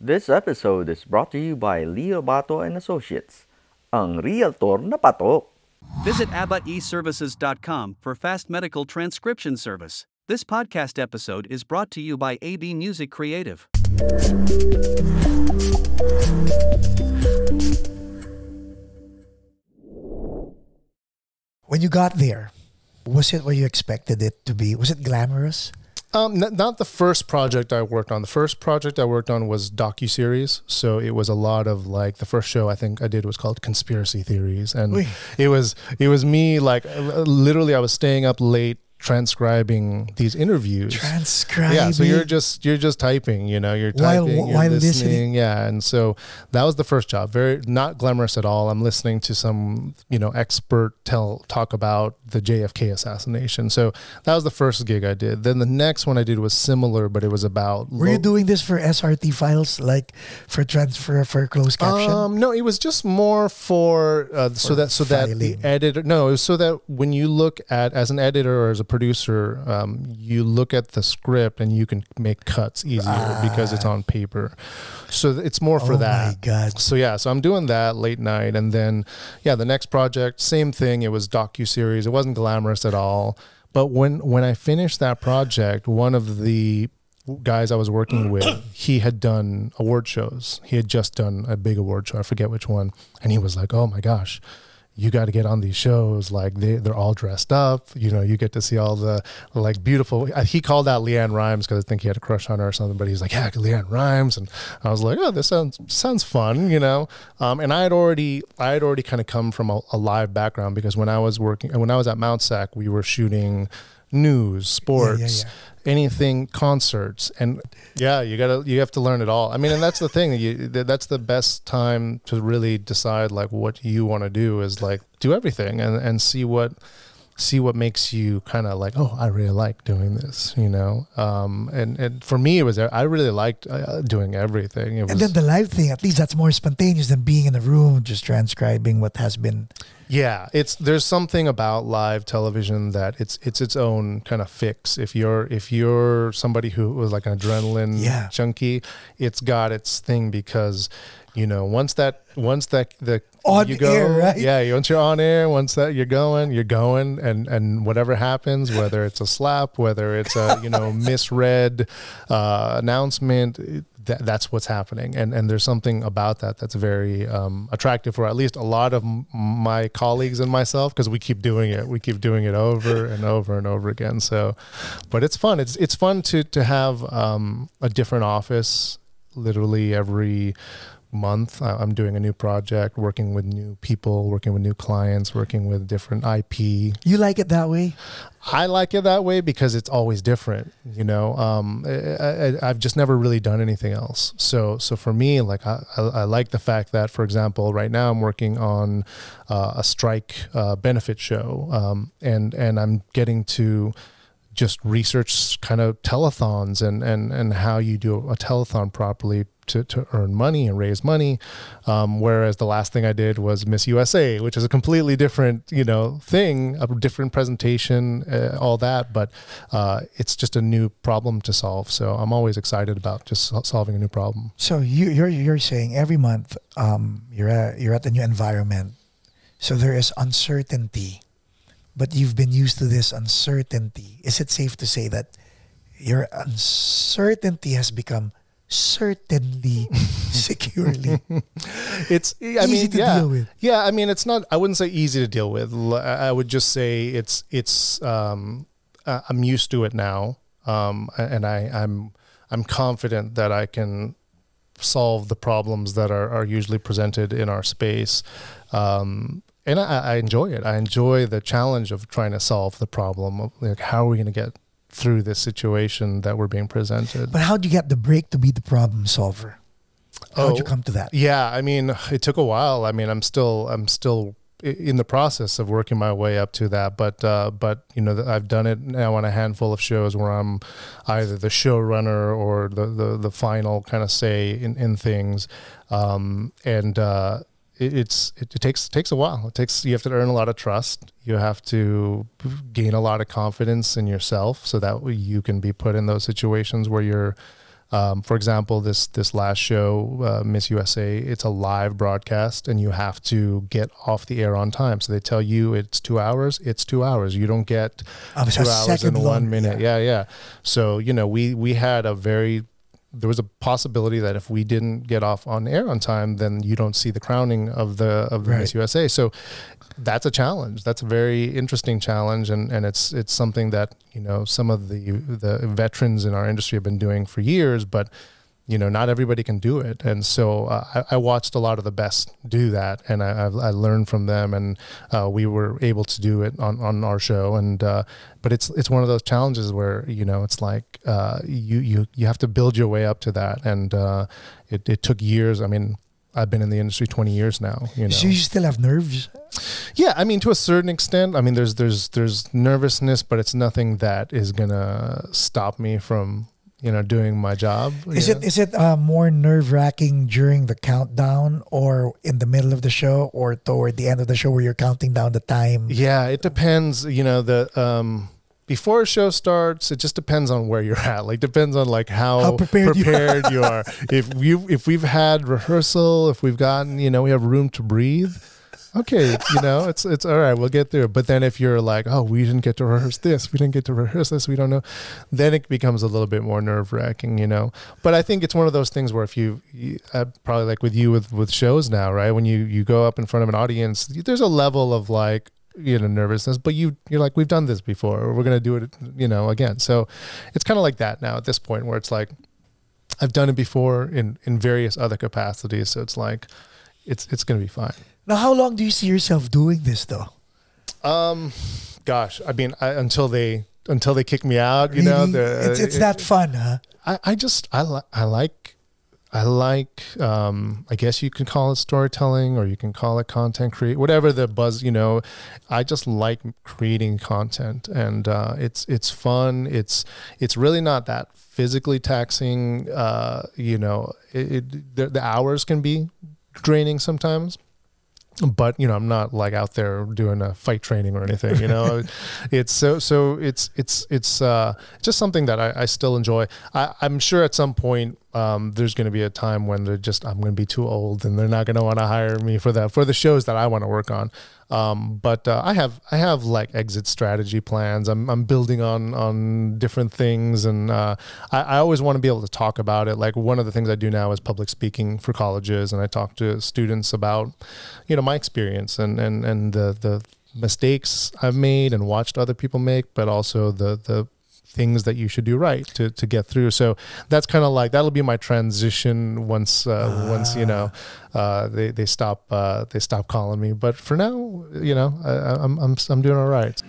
This episode is brought to you by Leo Bato and Associates, ang realtor na patok. Visit abateservices.com for fast medical transcription service. This podcast episode is brought to you by AB Music Creative. When you got there, was it what you expected it to be? Was it glamorous? Not the first project I worked on. The first project I worked on was docuseries. So it was a lot of like the first show I think I did was called Conspiracy Theories, and Uy. it was me like literally I was staying up late transcribing these interviews. Transcribing. Yeah, so you're just typing, you're While- typing, you're while listening. listening. Yeah, and so that was the first job. Very not glamorous at all. I'm listening to some, expert talk about the JFK assassination. So that was the first gig I did. Then the next one I did was similar, but it was about Were you doing this for SRT files, like for transfer for closed caption? No, it was just more for so that the filing. editor. No, it was so that when you look at as an editor or as a producer, you look at the script and you can make cuts easier because it's on paper. So it's more for Oh that. my God. So yeah, so I'm doing that late night, and then the next project, same thing. It was docuseries. It wasn't glamorous at all. But when I finished that project, one of the guys I was working with, he had done award shows. He had just done a big award show. I forget which one. And he was like, "Oh my gosh, you got to get on these shows. Like they're all dressed up. You get to see all the like beautiful." He called out Leanne Rhymes because I think he had a crush on her or something. But he's like, "Yeah, Leanne Rhymes," and I was like, "Oh, this sounds fun," And I had already kind of come from a live background because when I was at Mount Sac, we were shooting news, sports, anything, concerts, and you have to learn it all. I mean, and that's the thing. That's the best time to really decide like what you want to do is like do everything and see what makes you kind of like, oh, I really like doing this, and for me it was I really liked doing everything. And then the live thing, at least that's more spontaneous than being in a room just transcribing what has been. Yeah, there's something about live television that it's its own kind of fix. If you're somebody who was like an adrenaline junkie, it's got its thing because once the On you go, air, right? Yeah, once you're on air, once that you're going, and whatever happens, whether it's a slap, whether it's a misread announcement, that's what's happening, and there's something about that's very attractive for at least a lot of my colleagues and myself, because we keep doing it over and over and over again. So, but it's fun. It's fun to have a different office literally every month. I'm doing a new project, working with new people, working with new clients, working with different IP. You like it that way? I like it that way because it's always different. I've just never really done anything else. So for me, like I like the fact that, for example, right now I'm working on a strike benefit show, and I'm getting to just research kind of telethons and how you do a telethon properly to earn money and raise money. Whereas the last thing I did was Miss USA, which is a completely different, thing, a different presentation, all that. But it's just a new problem to solve. So I'm always excited about just solving a new problem. So you're saying every month you're at a new environment, so there is uncertainty, but you've been used to this uncertainty. Is it safe to say that your uncertainty has become certainly securely easy to deal with? Yeah, I mean, it's not, I wouldn't say easy to deal with. I would just say it's I'm used to it now, and I'm confident that I can solve the problems that are usually presented in our space. And I enjoy it. I enjoy the challenge of trying to solve the problem of like, how are we going to get through this situation that we're being presented. But how'd you get the break to be the problem solver? How'd you come to that? Yeah, I mean, it took a while. I mean, I'm still in the process of working my way up to that, but I've done it now on a handful of shows where I'm either the showrunner or the final kind of say in things, it takes a while. You have to earn a lot of trust. You have to gain a lot of confidence in yourself so that you can be put in those situations where you're For example, this last show, Miss USA, it's a live broadcast, and you have to get off the air on time. So they tell you it's 2 hours. It's 2 hours. You don't get 2 hours in 1 minute. Yeah. So we had there was a possibility that if we didn't get off on air on time, then you don't see the crowning of the Miss USA. So that's a challenge. That's a very interesting challenge, and it's something that some of the veterans in our industry have been doing for years, but not everybody can do it. And so I watched a lot of the best do that, and I learned from them, and we were able to do it on our show. And but it's one of those challenges where it's like you have to build your way up to that, and it took years. I mean, I've been in the industry 20 years now. So you still have nerves? Yeah, I mean, to a certain extent. I mean, there's nervousness, but it's nothing that is gonna stop me from doing my job. Is it more nerve-wracking during the countdown, or in the middle of the show, or toward the end of the show where you're counting down the time? Yeah, it depends. Before a show starts, it just depends on where you're at. Like, depends on like how prepared you are. If we've had rehearsal, if we've gotten, we have room to breathe. Okay, it's all right. We'll get through it. But then if you're like, oh, we didn't get to rehearse this, we don't know, then it becomes a little bit more nerve wracking, But I think it's one of those things where if you probably like with you with shows now, right? When you go up in front of an audience, there's a level of like, nervousness, but you're like, we've done this before, or we're going to do it, again. So it's kind of like that now at this point, where it's like, I've done it before in various other capacities. So it's like, it's going to be fine. Now, how long do you see yourself doing this though? Gosh, I mean, until they kick me out, really? It's that fun, huh? I like, I guess you can call it storytelling, or you can call it content create, whatever the buzz, I just like creating content, and it's fun. It's really not that physically taxing. The hours can be draining sometimes. But I'm not like out there doing a fight training or anything. It's it's just something that I still enjoy. I'm sure at some point there's going to be a time when I'm going to be too old, and they're not going to want to hire me for the shows that I want to work on. But I have like exit strategy plans. I'm building on different things, and I always want to be able to talk about it. Like, one of the things I do now is public speaking for colleges, and I talk to students about my experience and the mistakes I've made and watched other people make, but also the things that you should do right to get through. So that's kind of like, that'll be my transition once they stop calling me. But for now, I'm doing all right.